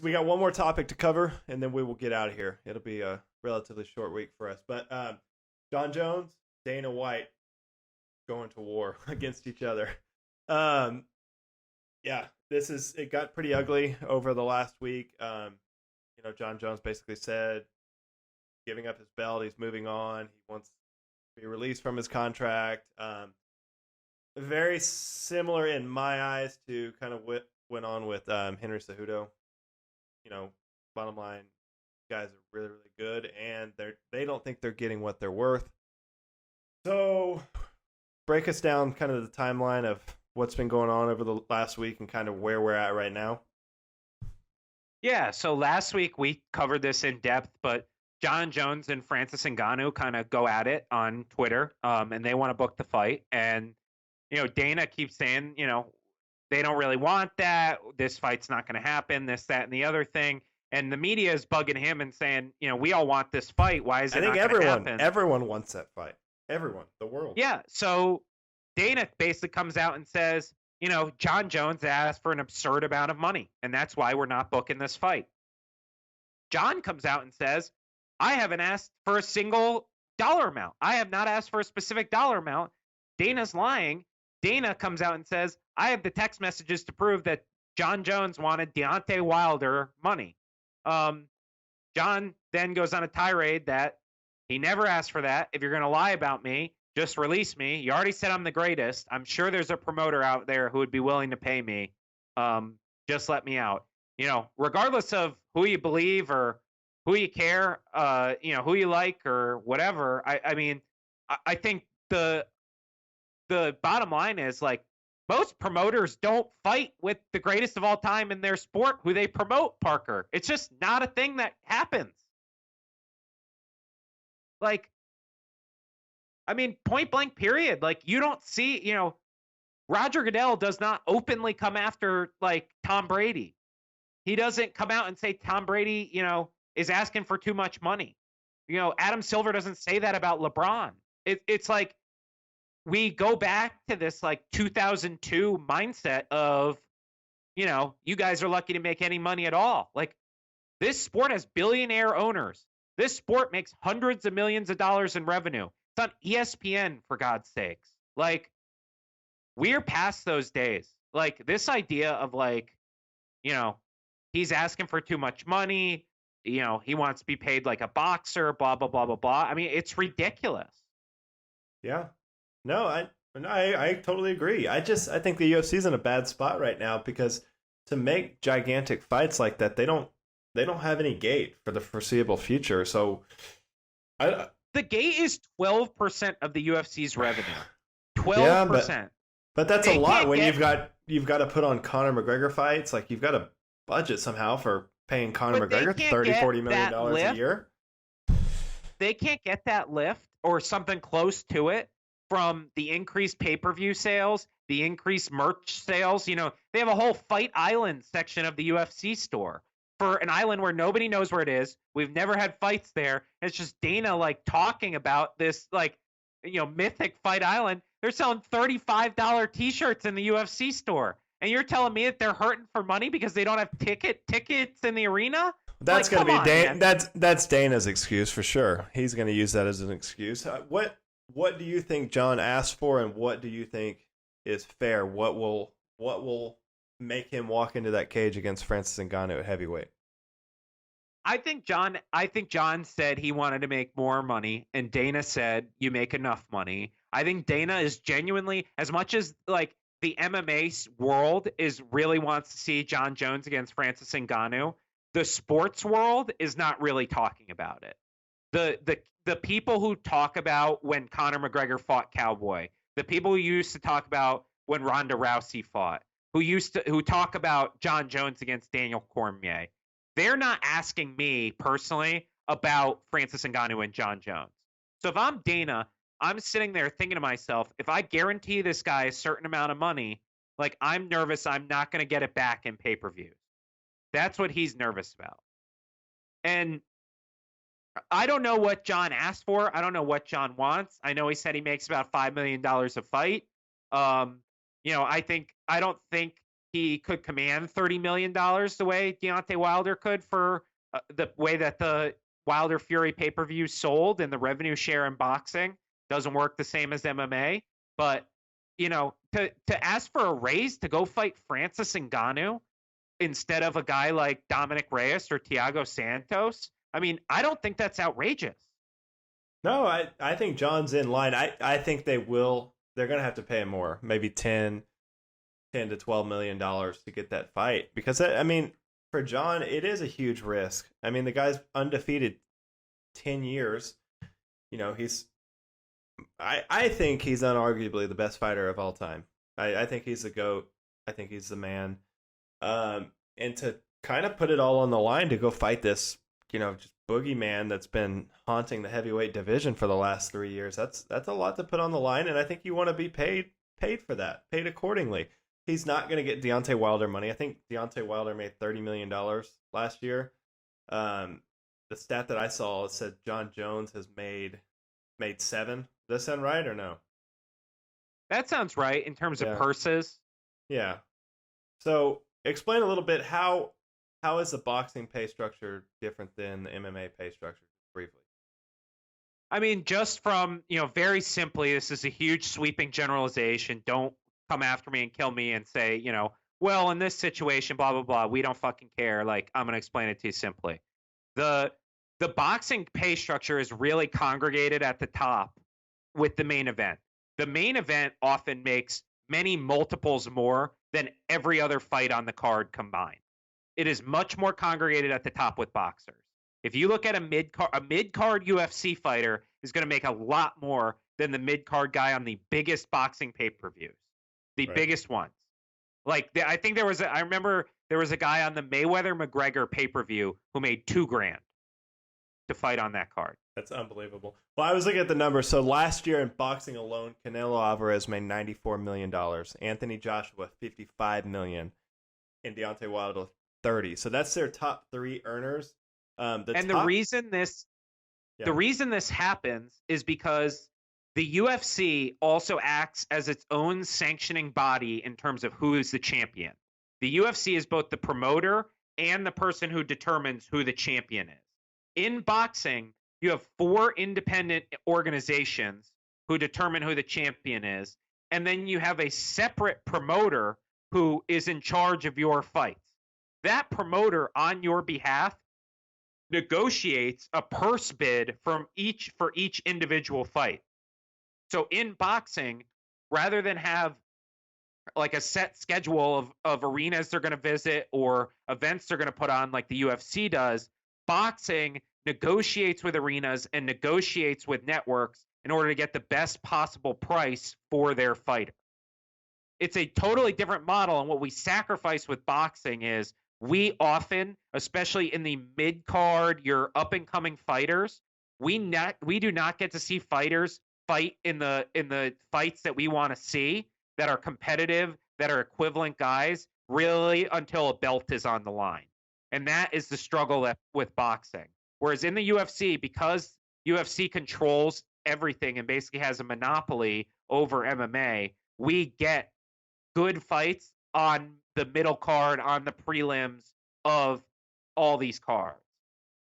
We got one more topic to cover, and then we will get out of here. It'll be a relatively short week for us. But John Jones, Dana White going to war against each other. Yeah, it got pretty ugly over the last week. John Jones basically said giving up his belt, he's moving on. He wants to be released from his contract. Very similar in my eyes to kind of what went on with Henry Cejudo. Bottom line, guys are really, really good, and they don't think they're getting what they're worth. So, break us down kind of the timeline of what's been going on over the last week and kind of where we're at right now. Yeah, so last week we covered this in depth, but John Jones and Francis Ngannou kind of go at it on Twitter, and they want to book the fight. And, Dana keeps saying, they don't really want that. This fight's not going to happen, this, that, and the other thing. And the media is bugging him and saying, we all want this fight. Why is it not going to happen? Everyone wants that fight. Everyone, the world. Yeah, so Dana basically comes out and says, John Jones asked for an absurd amount of money, and that's why we're not booking this fight. John comes out and says, I haven't asked for a single dollar amount. I have not asked for a specific dollar amount. Dana's lying. Dana comes out and says, I have the text messages to prove that John Jones wanted Deontay Wilder money. John then goes on a tirade that he never asked for that. If you're going to lie about me, just release me. You already said I'm the greatest. I'm sure there's a promoter out there who would be willing to pay me. Just let me out. Regardless of who you believe or who you care, who you like or whatever. I think the bottom line is, like, most promoters don't fight with the greatest of all time in their sport who they promote, Parker. It's just not a thing that happens. Like, point blank period. Like, you don't see, Roger Goodell does not openly come after, like, Tom Brady. He doesn't come out and say Tom Brady, is asking for too much money. Adam Silver doesn't say that about LeBron. It's like, we go back to this, like, 2002 mindset of, you guys are lucky to make any money at all. Like, this sport has billionaire owners. This sport makes hundreds of millions of dollars in revenue. It's on ESPN, for God's sakes. Like, we're past those days. Like, this idea of, like, he's asking for too much money. He wants to be paid like a boxer, blah, blah, blah, blah, blah. It's ridiculous. Yeah. No, I totally agree. I think the UFC's in a bad spot right now because to make gigantic fights like that, they don't have any gate for the foreseeable future. So, the gate is 12% of the UFC's revenue. 12%. Yeah, but that's a lot when you've got to put on Conor McGregor fights. Like, you've got to budget somehow for paying Conor McGregor $30-40 million a year. They can't get that lift or something close to it from the increased pay-per-view sales, the increased merch sales. They have a whole Fight Island section of the UFC store for an island where nobody knows where it is. We've never had fights there. It's just Dana, like, talking about this, like, mythic Fight Island. They're selling $35 t-shirts in the UFC store. And you're telling me that they're hurting for money because they don't have tickets in the arena? That's going to be that's Dana's excuse for sure. He's going to use that as an excuse. What do you think John asked for, and what do you think is fair? What will make him walk into that cage against Francis Ngannou at heavyweight? I think John said he wanted to make more money, and Dana said you make enough money. I think Dana is genuinely, as much as, like, the MMA world really wants to see John Jones against Francis Ngannou, the sports world is not really talking about it. The people who talk about when Conor McGregor fought Cowboy, the people who used to talk about when Ronda Rousey fought, who talk about John Jones against Daniel Cormier, they're not asking me personally about Francis Ngannou and John Jones. So if I'm Dana, I'm sitting there thinking to myself, if I guarantee this guy a certain amount of money, like, I'm nervous I'm not going to get it back in pay-per-views. That's what he's nervous about. And I don't know what John asked for. I don't know what John wants. I know he said he makes about $5 million a fight. I don't think he could command $30 million the way Deontay Wilder could for the way that the Wilder Fury pay-per-view sold, and the revenue share in boxing doesn't work the same as MMA. But, to ask for a raise to go fight Francis Ngannou instead of a guy like Dominic Reyes or Thiago Santos, I mean, I don't think that's outrageous. No, I think John's in line. I think they're going to have to pay him more, maybe 10 to $12 million to get that fight. Because, I mean, for John, it is a huge risk. I mean, the guy's undefeated 10 years. I think he's unarguably the best fighter of all time. I think he's the GOAT. I think he's the man. And to kind of put it all on the line to go fight this, just boogeyman that's been haunting the heavyweight division for the last 3 years, that's a lot to put on the line, and I think you want to be paid for that, paid accordingly. He's not going to get Deontay Wilder money. I think Deontay Wilder made $30 million last year. The stat that I saw said John Jones has made 7. Does that sound right or no? That sounds right in terms of purses. Yeah. So explain a little bit how is the boxing pay structure different than the MMA pay structure, briefly? I mean, just from, very simply, this is a huge sweeping generalization. Don't come after me and kill me and say, well, in this situation, blah, blah, blah, we don't fucking care. Like, I'm going to explain it to you simply. The boxing pay structure is really congregated at the top with the main event. The main event often makes many multiples more than every other fight on the card combined. It is much more congregated at the top with boxers. If you look at a mid-card UFC fighter is going to make a lot more than the mid-card guy on the biggest boxing pay-per-views, the biggest ones. Like, I think I remember there was a guy on the Mayweather-McGregor pay-per-view who made $2,000 to fight on that card. That's unbelievable. Well, I was looking at the numbers. So last year in boxing alone, Canelo Alvarez made $94 million. Anthony Joshua, $55 million. And Deontay Wilder, 30. So that's their top 3 earners. The reason this happens is because the UFC also acts as its own sanctioning body in terms of who is the champion. The UFC is both the promoter and the person who determines who the champion is. In boxing, you have 4 independent organizations who determine who the champion is, and then you have a separate promoter who is in charge of your fights. That promoter on your behalf negotiates a purse bid for each individual fight. So in boxing, rather than have like a set schedule of arenas they're going to visit or events they're going to put on like the UFC does, boxing negotiates with arenas and negotiates with networks in order to get the best possible price for their fighter. It's a totally different model, and what we sacrifice with boxing is we often, especially in the mid-card, your up-and-coming fighters, we do not get to see fighters fight in the fights that we want to see, that are competitive, that are equivalent guys, really until a belt is on the line. And that is the struggle with boxing. Whereas in the UFC, because UFC controls everything and basically has a monopoly over MMA, we get good fights on the middle card, on the prelims of all these cards.